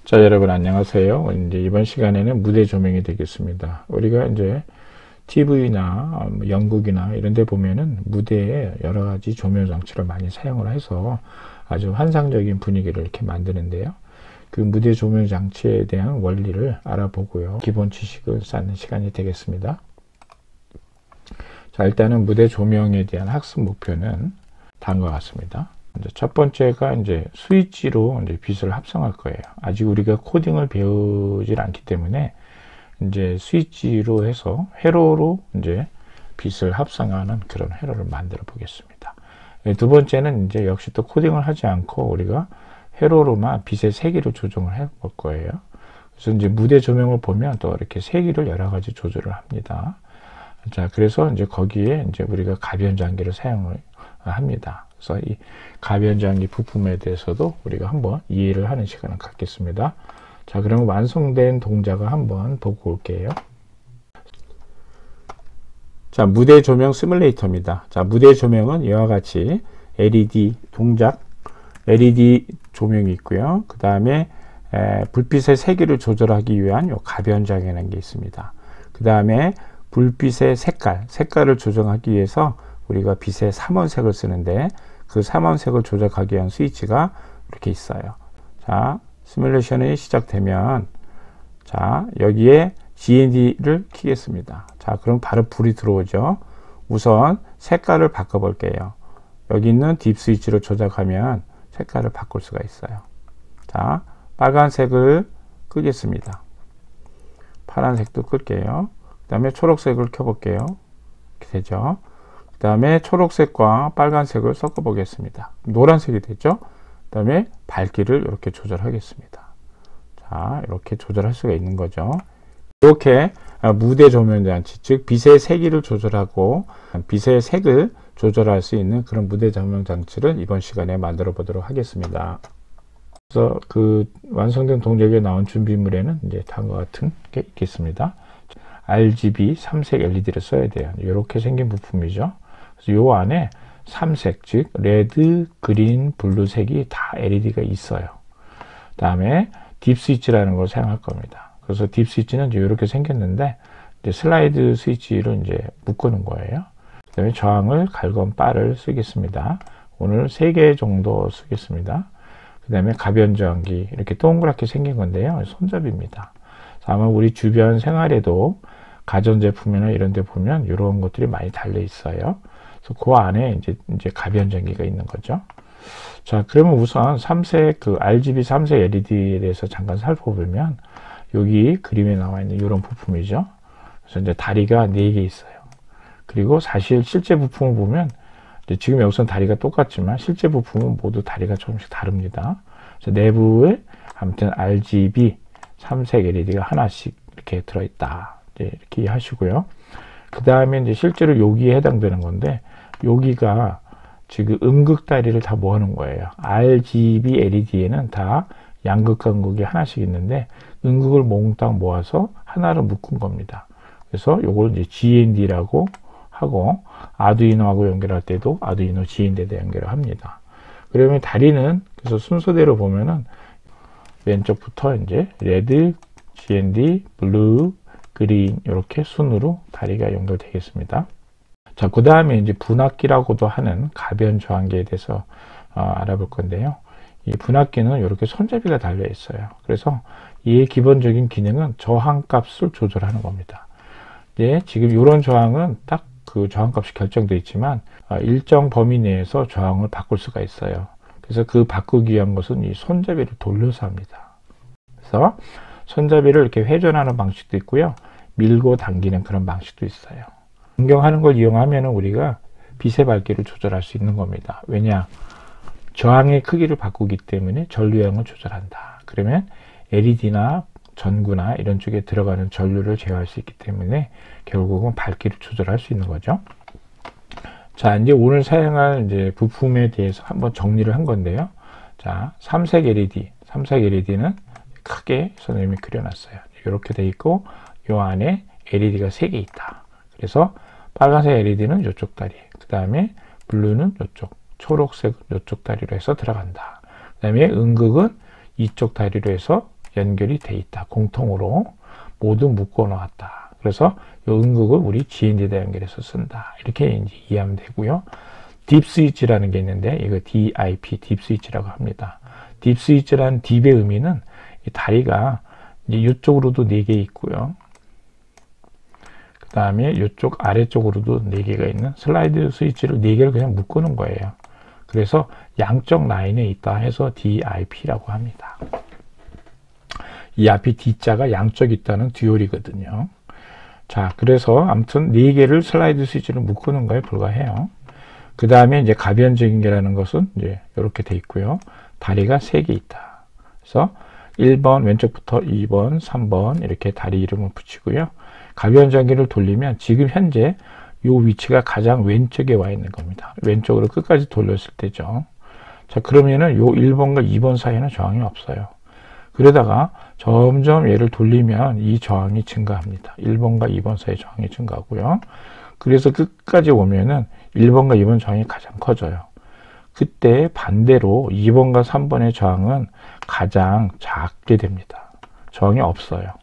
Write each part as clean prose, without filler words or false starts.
자, 여러분 안녕하세요. 이제 이번 시간에는 무대 조명이 되겠습니다. 우리가 이제 TV나 연극이나 이런 데 보면은 무대에 여러 가지 조명 장치를 많이 사용을 해서 아주 환상적인 분위기를 이렇게 만드는데요. 그 무대 조명 장치에 대한 원리를 알아보고요. 기본 지식을 쌓는 시간이 되겠습니다. 자, 일단은 무대 조명에 대한 학습 목표는 다음과 같습니다. 첫 번째가 이제 스위치로 이제 빛을 합성할 거예요. 아직 우리가 코딩을 배우질 않기 때문에 이제 스위치로 해서 회로로 이제 빛을 합성하는 그런 회로를 만들어 보겠습니다. 두 번째는 이제 역시 또 코딩을 하지 않고 우리가 회로로만 빛의 세기를 조정을 해 볼 거예요. 그래서 이제 무대 조명을 보면 또 이렇게 세기를 여러 가지 조절을 합니다. 자, 그래서 이제 거기에 이제 우리가 가변장기를 사용을 합니다. 그래서 이 가변장기 부품에 대해서도 우리가 한번 이해를 하는 시간을 갖겠습니다. 자, 그러면 완성된 동작을 한번 보고 올게요. 자, 무대 조명 시뮬레이터입니다. 자, 무대 조명은 이와 같이 LED 동작, LED 조명이 있고요. 그 다음에 불빛의 세기를 조절하기 위한 요 가변장이라는 게 있습니다. 그 다음에 불빛의 색깔을 조정하기 위해서 우리가 빛의 삼원색을 쓰는데 그 삼원색을 조작하기 위한 스위치가 이렇게 있어요. 자, 시뮬레이션이 시작되면 자, 여기에 GND를 켜겠습니다. 자, 그럼 바로 불이 들어오죠. 우선 색깔을 바꿔 볼게요. 여기 있는 딥 스위치를 조작하면 색깔을 바꿀 수가 있어요. 자, 빨간색을 끄겠습니다. 파란색도 끌게요. 그 다음에 초록색을 켜볼게요. 이렇게 되죠. 그 다음에 초록색과 빨간색을 섞어 보겠습니다. 노란색이 됐죠. 그 다음에 밝기를 이렇게 조절하겠습니다. 자, 이렇게 조절할 수가 있는 거죠. 이렇게 무대 조명 장치, 즉 빛의 세기를 조절하고 빛의 색을 조절할 수 있는 그런 무대 조명 장치를 이번 시간에 만들어 보도록 하겠습니다. 그래서 그 완성된 동작에 나온 준비물에는 이제 다음과 같은 게 있겠습니다. RGB 3색 LED를 써야 돼요. 이렇게 생긴 부품이죠. 그래서 요 안에 3색, 즉 레드, 그린, 블루색이 다 LED가 있어요. 다음에 딥 스위치라는 걸 사용할 겁니다. 그래서 딥 스위치는 이제 이렇게 생겼는데 이제 슬라이드 스위치를 이제 묶어놓은 거예요. 그다음에 저항을 갈건 바를 쓰겠습니다. 오늘 3개 정도 쓰겠습니다. 그 다음에 가변저항기 이렇게 동그랗게 생긴 건데요. 손잡이입니다. 아마 우리 주변 생활에도 가전제품이나 이런 데 보면 이런 것들이 많이 달려 있어요. 그래서 그 안에 이제 가변전기가 있는 거죠. 자, 그러면 우선 3색, 그 RGB 3색 LED에 대해서 잠깐 살펴보면 여기 그림에 나와 있는 이런 부품이죠. 그래서 이제 다리가 4개 있어요. 그리고 사실 실제 부품을 보면 지금 여기서는 다리가 똑같지만 실제 부품은 모두 다리가 조금씩 다릅니다. 그래서 내부에 아무튼 RGB 3색 LED가 하나씩 이렇게 들어있다. 이렇게 하시고요. 그 다음에 이제 실제로 여기에 해당되는 건데, 여기가 지금 음극 다리를 다 모아놓은 거예요. RGB LED에는 다 양극과 음극이 하나씩 있는데, 음극을 몽땅 모아서 하나로 묶은 겁니다. 그래서 요걸 이제 GND라고 하고, 아두이노하고 연결할 때도 아두이노 GND에다 연결을 합니다. 그러면 다리는, 그래서 순서대로 보면은, 왼쪽부터 이제 레드, GND, 블루, 그린 이렇게 순으로 다리가 연결되겠습니다. 자, 그 다음에 이제 분압기라고도 하는 가변 저항기에 대해서 알아볼 건데요. 이 분압기는 이렇게 손잡이가 달려 있어요. 그래서 이의 기본적인 기능은 저항값을 조절하는 겁니다. 예, 지금 이런 저항은 딱 그 저항값이 결정되어 있지만 일정 범위 내에서 저항을 바꿀 수가 있어요. 그래서 그 바꾸기 위한 것은 이 손잡이를 돌려서 합니다. 그래서 손잡이를 이렇게 회전하는 방식도 있고요. 밀고 당기는 그런 방식도 있어요. 변경하는 걸 이용하면 우리가 빛의 밝기를 조절할 수 있는 겁니다. 왜냐? 저항의 크기를 바꾸기 때문에 전류량을 조절한다. 그러면 LED나 전구나 이런 쪽에 들어가는 전류를 제어할 수 있기 때문에 결국은 밝기를 조절할 수 있는 거죠. 자, 이제 오늘 사용할 이제 부품에 대해서 한번 정리를 한 건데요. 자, 3색 LED는 크게 선생님이 그려놨어요. 이렇게 돼 있고, 요 안에 LED가 3개 있다. 그래서 빨간색 LED는 이쪽 다리, 그 다음에 블루는 이쪽, 초록색은 이쪽 다리로 해서 들어간다. 그 다음에 음극은 이쪽 다리로 해서 연결이 돼 있다. 공통으로 모두 묶어 놓았다. 그래서 이 음극을 우리 GND에다 연결해서 쓴다. 이렇게 이제 이해하면 되고요. 딥 스위치라는 게 있는데 이거 DIP, 딥 스위치라고 합니다. 딥 스위치라는 딥의 의미는 이 다리가 이제 이쪽으로도 4개 있고요. 그 다음에 이쪽 아래쪽으로도 4개가 있는 슬라이드 스위치를 4개를 그냥 묶어 놓은 거예요. 그래서 양쪽 라인에 있다 해서 DIP라고 합니다. 이 앞이 D자가 양쪽 있다는 듀얼이거든요. 자, 그래서 아무튼 4개를 슬라이드 스위치를 묶어 놓은 거에 불과해요. 그 다음에 이제 가변적인 게라는 것은 이제 이렇게 돼 있고요. 다리가 3개 있다. 그래서 1번 왼쪽부터 2번, 3번 이렇게 다리 이름을 붙이고요. 가변전기를 돌리면 지금 현재 이 위치가 가장 왼쪽에 와 있는 겁니다. 왼쪽으로 끝까지 돌렸을 때죠. 자, 그러면은 요 1번과 2번 사이에는 저항이 없어요. 그러다가 점점 얘를 돌리면 이 저항이 증가합니다. 1번과 2번 사이 저항이 증가하고요. 그래서 끝까지 오면은 1번과 2번 저항이 가장 커져요. 그때 반대로 2번과 3번의 저항은 가장 작게 됩니다. 저항이 없어요.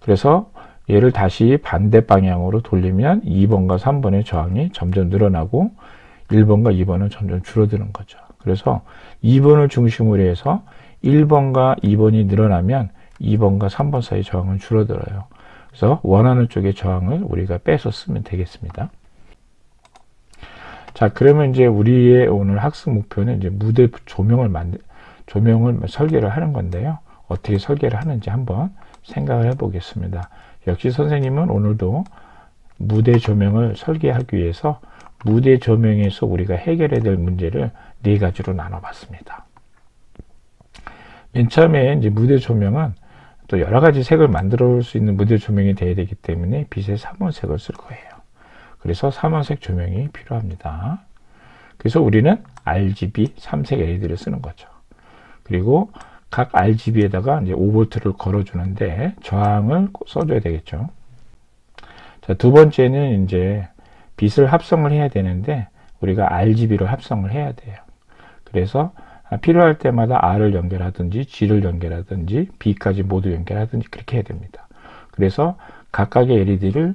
그래서 얘를 다시 반대 방향으로 돌리면 2번과 3번의 저항이 점점 늘어나고 1번과 2번은 점점 줄어드는 거죠. 그래서 2번을 중심으로 해서 1번과 2번이 늘어나면 2번과 3번 사이 저항은 줄어들어요. 그래서 원하는 쪽의 저항을 우리가 빼서 쓰면 되겠습니다. 자, 그러면 이제 우리의 오늘 학습 목표는 이제 무대 조명을 설계를 하는 건데요. 어떻게 설계를 하는지 한번 생각을 해보겠습니다. 역시 선생님은 오늘도 무대 조명을 설계하기 위해서 무대 조명에서 우리가 해결해야 될 문제를 4가지로 나눠봤습니다. 맨 처음에 이제 무대 조명은 또 여러 가지 색을 만들어 올 수 있는 무대 조명이 되어야 되기 때문에 빛의 3원색을 쓸 거예요. 그래서 3원색 조명이 필요합니다. 그래서 우리는 RGB 3색 LED를 쓰는 거죠. 그리고 각 RGB에다가 이제 5V를 걸어주는데 저항을 써줘야 되겠죠. 자, 두 번째는 이제 빛을 합성을 해야 되는데 우리가 RGB로 합성을 해야 돼요. 그래서 필요할 때마다 R을 연결하든지 G를 연결하든지 B까지 모두 연결하든지 그렇게 해야 됩니다. 그래서 각각의 LED를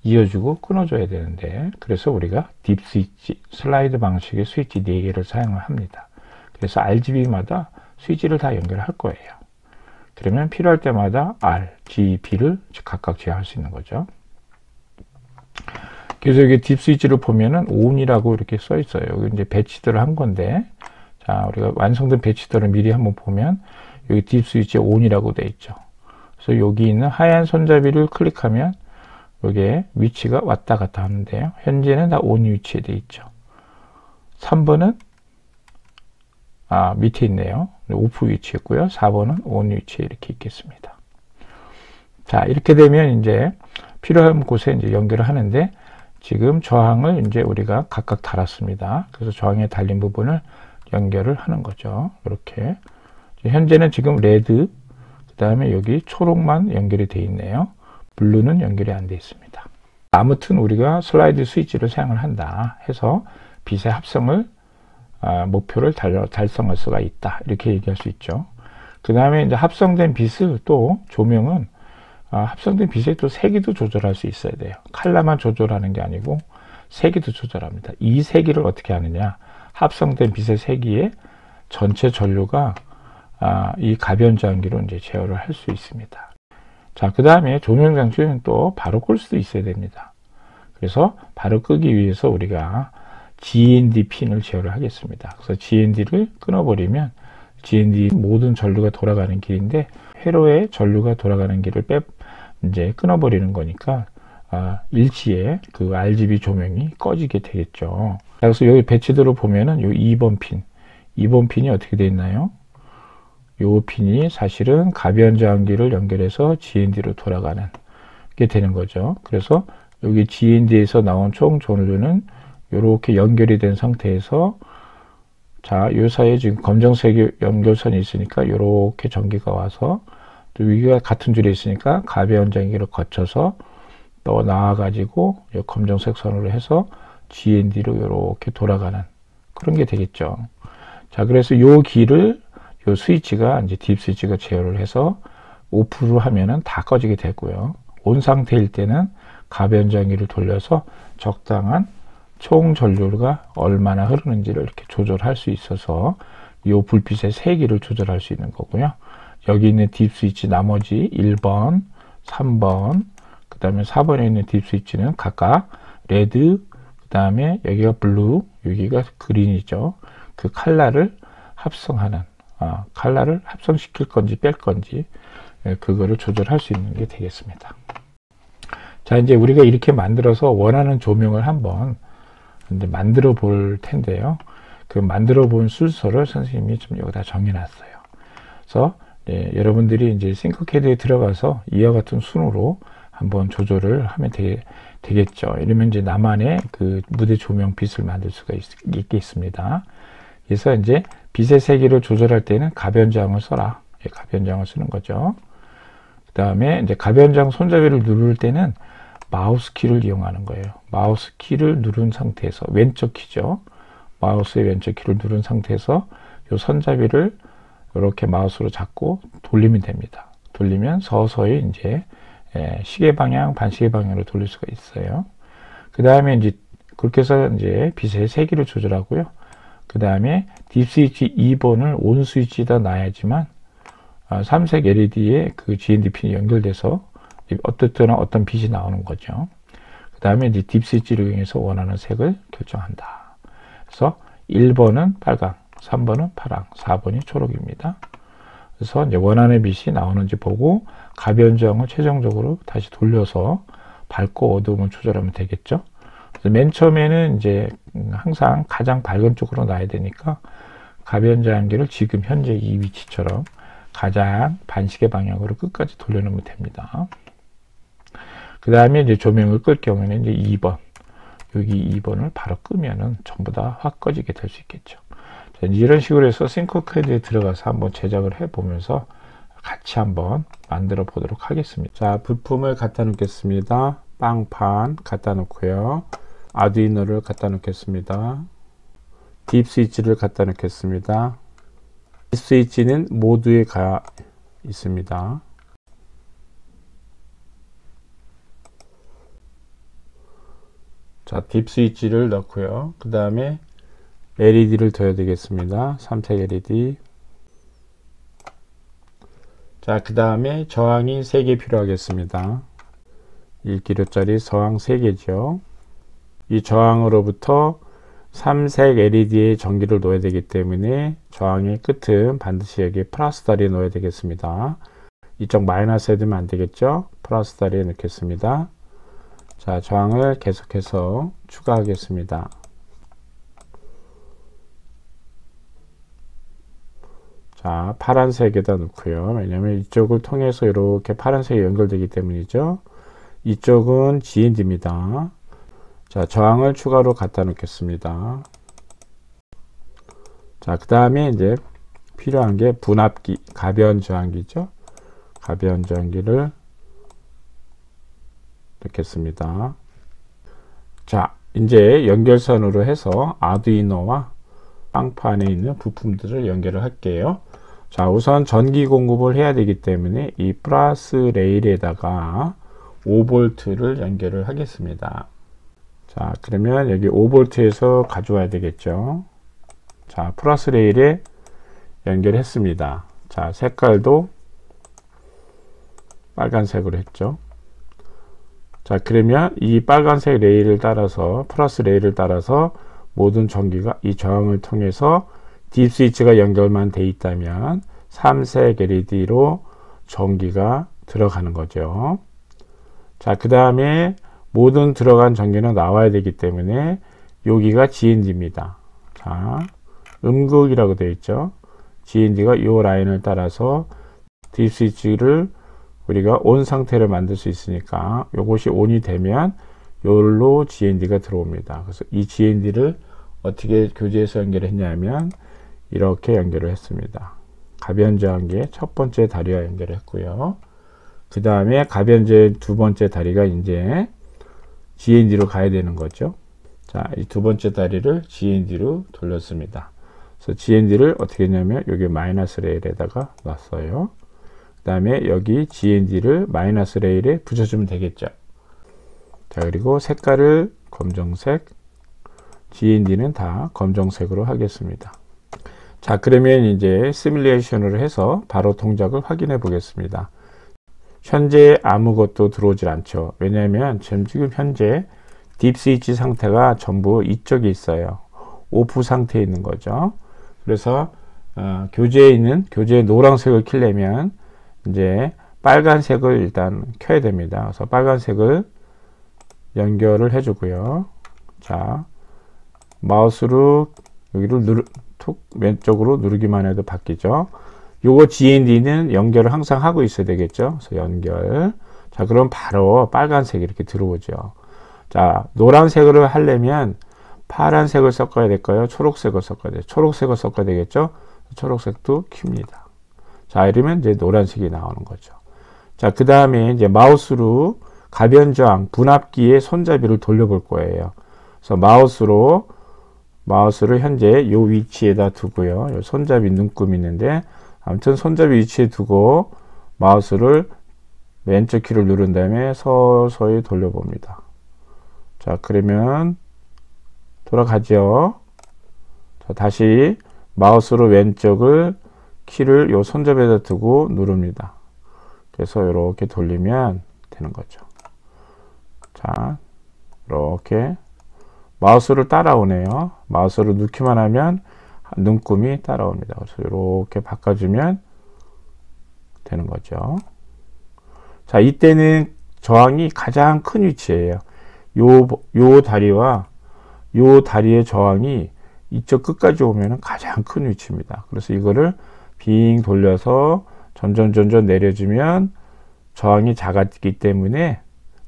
이어주고 끊어줘야 되는데 그래서 우리가 딥 스위치, 슬라이드 방식의 스위치 4개를 사용을 합니다. 그래서 RGB마다 스위치를 다 연결할 거예요. 그러면 필요할 때마다 R, G, B를 각각 제어할 수 있는 거죠. 그래서 여기 딥 스위치를 보면은 ON이라고 이렇게 써 있어요. 여기 이제 배치들을 한 건데, 자, 우리가 완성된 배치들을 미리 한번 보면 여기 딥 스위치 ON이라고 돼 있죠. 그래서 여기 있는 하얀 손잡이를 클릭하면 여기에 위치가 왔다 갔다 하는데요. 현재는 다 ON 위치에 돼 있죠. 3번은 밑에 있네요. 오프 위치였고요. 4번은 ON 위치에 이렇게 있겠습니다. 자, 이렇게 되면 이제 필요한 곳에 이제 연결을 하는데 지금 저항을 이제 우리가 각각 달았습니다. 그래서 저항에 달린 부분을 연결을 하는 거죠. 이렇게. 현재는 지금 레드, 그 다음에 여기 초록만 연결이 되어 있네요. 블루는 연결이 안 되어 있습니다. 아무튼 우리가 슬라이드 스위치를 사용을 한다 해서 빛의 합성을 목표를 달성할 수가 있다. 이렇게 얘기할 수 있죠. 그 다음에 이제 합성된 빛을 또 조명은 합성된 빛의 또 세기도 조절할 수 있어야 돼요. 컬러만 조절하는 게 아니고 세기도 조절합니다. 이 세기를 어떻게 하느냐? 합성된 빛의 세기에 전체 전류가 이 가변저항기로 이제 제어를 할 수 있습니다. 자, 그 다음에 조명 장치는 또 바로 끌 수도 있어야 됩니다. 그래서 바로 끄기 위해서 우리가 GND 핀을 제어를 하겠습니다. 그래서 GND를 끊어버리면 GND 모든 전류가 돌아가는 길인데 회로에 전류가 돌아가는 길을 이제 끊어버리는 거니까 일치에 그 RGB 조명이 꺼지게 되겠죠. 그래서 여기 배치도를 보면은 요 2번 핀이 어떻게 되어 있나요? 요 핀이 사실은 가변저항기를 연결해서 GND로 돌아가는 게 되는 거죠. 그래서 여기 GND에서 나온 총 전류는 이렇게 연결이 된 상태에서 자, 요 사이에 지금 검정색 연결선이 있으니까 이렇게 전기가 와서 또 위가 같은 줄에 있으니까 가변전기를 거쳐서 또 나와가지고 이 검정색 선으로 해서 GND로 이렇게 돌아가는 그런 게 되겠죠. 자, 그래서 요 길을 요 스위치가 이제 딥 스위치가 제어를 해서 오프로 하면은 다 꺼지게 되고요. 온 상태일 때는 가변전기를 돌려서 적당한 총 전류가 얼마나 흐르는지를 이렇게 조절할 수 있어서 이 불빛의 세기를 조절할 수 있는 거고요. 여기 있는 딥 스위치 나머지 1번, 3번, 그 다음에 4번에 있는 딥 스위치는 각각 레드, 그 다음에 여기가 블루, 여기가 그린이죠. 그 칼라를 합성하는, 칼라를 합성시킬 건지 뺄 건지 그거를 조절할 수 있는 게 되겠습니다. 자, 이제 우리가 이렇게 만들어서 원하는 조명을 한번 이제 만들어 볼 텐데요. 그 만들어 본 순서를 선생님이 좀 여기다 정해 놨어요. 그래서 여러분들이 이제 싱크캐드에 들어가서 이와 같은 순으로 한번 조절을 하면 되겠죠. 이러면 이제 나만의 그 무대 조명 빛을 만들 수가 있겠습니다. 그래서 이제 빛의 세기를 조절할 때는 가변장을 써라. 가변장을 쓰는 거죠. 그 다음에 이제 가변장 손잡이를 누를 때는 마우스 키를 이용하는 거예요. 마우스 키를 누른 상태에서 왼쪽 키죠. 마우스의 왼쪽 키를 누른 상태에서 이 손잡이를 이렇게 마우스로 잡고 돌리면 됩니다. 돌리면 서서히 이제 시계 방향, 반시계 방향으로 돌릴 수가 있어요. 그 다음에 이제 그렇게 해서 이제 빛의 세기를 조절하고요. 그 다음에 딥 스위치 2번을 온 스위치에다 놔야지만 삼색 LED에 그 GND 핀이 연결돼서 어떤 빛이 나오는 거죠. 그 다음에 이제 딥 스위치를 이용해서 원하는 색을 결정한다. 그래서 1번은 빨강, 3번은 파랑, 4번이 초록입니다. 그래서 이제 원하는 빛이 나오는지 보고 가변정을 최종적으로 다시 돌려서 밝고 어두움을 조절하면 되겠죠. 그래서 맨 처음에는 이제 항상 가장 밝은 쪽으로 놔야 되니까 가변자연기를 지금 현재 이 위치처럼 가장 반시계 방향으로 끝까지 돌려놓으면 됩니다. 그 다음에 이제 조명을 끌 경우에는 이제 2번, 여기 2번을 바로 끄면은 전부 다 확 꺼지게 될 수 있겠죠. 자, 이런 식으로 해서 싱크캐드에 들어가서 한번 제작을 해 보면서 같이 한번 만들어 보도록 하겠습니다. 자, 부품을 갖다 놓겠습니다. 빵판 갖다 놓고요. 아두이노를 갖다 놓겠습니다. 딥 스위치를 갖다 놓겠습니다. 딥 스위치는 모두에 가 있습니다. 자, 딥 스위치를 넣고요. 그 다음에 LED를 둬야 되겠습니다. 삼색 LED. 자, 그 다음에 저항이 3개 필요하겠습니다. 1kH짜리 저항 3개죠. 이 저항으로부터 삼색 LED에 전기를 넣어야 되기 때문에 저항의 끝은 반드시 여기 플러스 다리에 넣어야 되겠습니다. 이쪽 마이너스에 두면 안 되겠죠. 플러스 다리에 넣겠습니다. 자, 저항을 계속해서 추가하겠습니다. 자, 파란색에다 넣고요. 왜냐면 이쪽을 통해서 이렇게 파란색이 연결되기 때문이죠. 이쪽은 GND입니다. 자, 저항을 추가로 갖다 놓겠습니다. 자, 그 다음에 이제 필요한 게 분압기, 가변 저항기죠. 가변 저항기를 넣겠습니다. 자, 이제 연결선으로 해서 아두이노와 빵판에 있는 부품들을 연결을 할게요. 자, 우선 전기 공급을 해야 되기 때문에 이 플러스 레일에다가 5V를 연결을 하겠습니다. 자, 그러면 여기 5V에서 가져와야 되겠죠. 자, 플러스 레일에 연결했습니다. 자, 색깔도 빨간색으로 했죠. 자, 그러면 이 빨간색 레일을 따라서 플러스 레일을 따라서 모든 전기가 이 저항을 통해서 딥 스위치가 연결만 돼 있다면 삼색 LED로 전기가 들어가는 거죠. 자, 그 다음에 모든 들어간 전기는 나와야 되기 때문에 여기가 GND입니다. 자, 음극이라고 되어 있죠. GND가 이 라인을 따라서 딥 스위치를 우리가 온 상태를 만들 수 있으니까 이것이 온이 되면 요로 GND가 들어옵니다. 그래서 이 GND를 어떻게 교재에서 연결했냐면 이렇게 연결을 했습니다. 가변저항기의 첫 번째 다리와 연결을 했고요. 그 다음에 가변저의 두 번째 다리가 이제 GND로 가야 되는 거죠. 자, 이 두 번째 다리를 GND로 돌렸습니다. 그래서 GND를 어떻게 했냐면 여기 마이너스 레일에다가 놨어요. 그 다음에 여기 GND를 마이너스 레일에 붙여주면 되겠죠. 자, 그리고 색깔을 검정색, GND는 다 검정색으로 하겠습니다. 자, 그러면 이제 시뮬레이션을 해서 바로 동작을 확인해 보겠습니다. 현재 아무것도 들어오질 않죠. 왜냐하면 지금 현재 딥 스위치 상태가 전부 이쪽에 있어요. 오프 상태에 있는 거죠. 그래서 교재에 있는 교재의 노란색을 켜려면 이제 빨간색을 일단 켜야 됩니다. 그래서 빨간색을 연결을 해주고요. 자, 마우스로 여기를 툭 왼쪽으로 누르기만 해도 바뀌죠. 요거 GND는 연결을 항상 하고 있어야 되겠죠. 그래서 연결. 자, 그럼 바로 빨간색이 이렇게 들어오죠. 자, 노란색으로 하려면 파란색을 섞어야 될까요? 초록색을 섞어야 돼요. 초록색을 섞어야 되겠죠. 초록색도 킵니다. 자, 이러면 이제 노란색이 나오는 거죠. 자, 그 다음에 이제 마우스로 가변저항 분압기의 손잡이를 돌려볼 거예요. 그래서 마우스를 현재 요 위치에다 두고요. 요 손잡이 눈금이 있는데 아무튼 손잡이 위치에 두고 마우스를 왼쪽 키를 누른 다음에 서서히 돌려봅니다. 자, 그러면 돌아가죠. 자, 다시 마우스로 왼쪽을 키를 요 손잡이에다 두고 누릅니다. 그래서 이렇게 돌리면 되는 거죠. 자, 이렇게 마우스를 따라오네요. 마우스를 넣기만 하면 눈금이 따라옵니다. 그래서 이렇게 바꿔주면 되는 거죠. 자, 이때는 저항이 가장 큰 위치예요. 요 다리와 요 다리의 저항이 이쪽 끝까지 오면 가장 큰 위치입니다. 그래서 이거를 빙 돌려서 점점 내려주면 저항이 작았기 때문에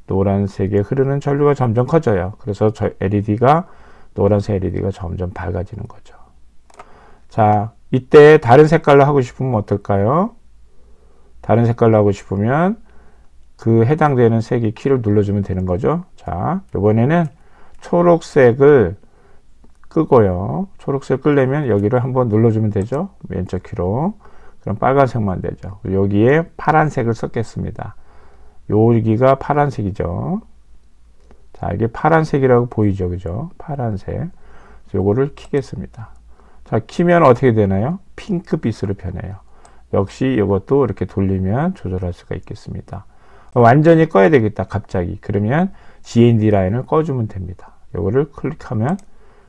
노란색에 흐르는 전류가 점점 커져요. 그래서 노란색 LED가 점점 밝아지는 거죠. 자, 이때 다른 색깔로 하고 싶으면 어떨까요? 다른 색깔로 하고 싶으면 그 해당되는 색의 키를 눌러주면 되는 거죠. 자, 이번에는 초록색을 끄고요. 초록색 끄려면 여기를 한번 눌러주면 되죠. 왼쪽 키로. 그럼 빨간색만 되죠. 여기에 파란색을 썼겠습니다. 여기가 파란색이죠. 자, 이게 파란색이라고 보이죠. 그죠? 파란색. 요거를 키겠습니다. 자, 키면 어떻게 되나요? 핑크빛으로 변해요. 역시 이것도 이렇게 돌리면 조절할 수가 있겠습니다. 완전히 꺼야 되겠다. 갑자기. 그러면 GND 라인을 꺼주면 됩니다. 요거를 클릭하면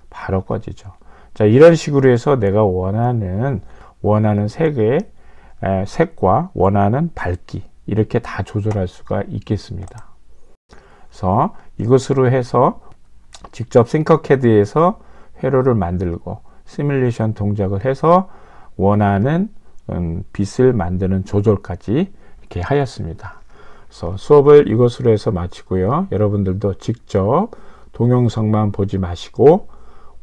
바로 꺼지죠. 자, 이런 식으로 해서 내가 원하는 색과 원하는 밝기 이렇게 다 조절할 수가 있겠습니다. 그래서 이것으로 해서 직접 싱커캐드에서 회로를 만들고 시뮬레이션 동작을 해서 원하는 빛을 만드는 조절까지 이렇게 하였습니다. 그래서 수업을 이것으로 해서 마치고요. 여러분들도 직접 동영상만 보지 마시고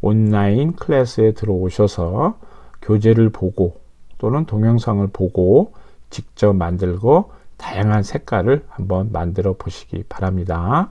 온라인 클래스에 들어오셔서 교재를 보고 또는 동영상을 보고 직접 만들고 다양한 색깔을 한번 만들어 보시기 바랍니다.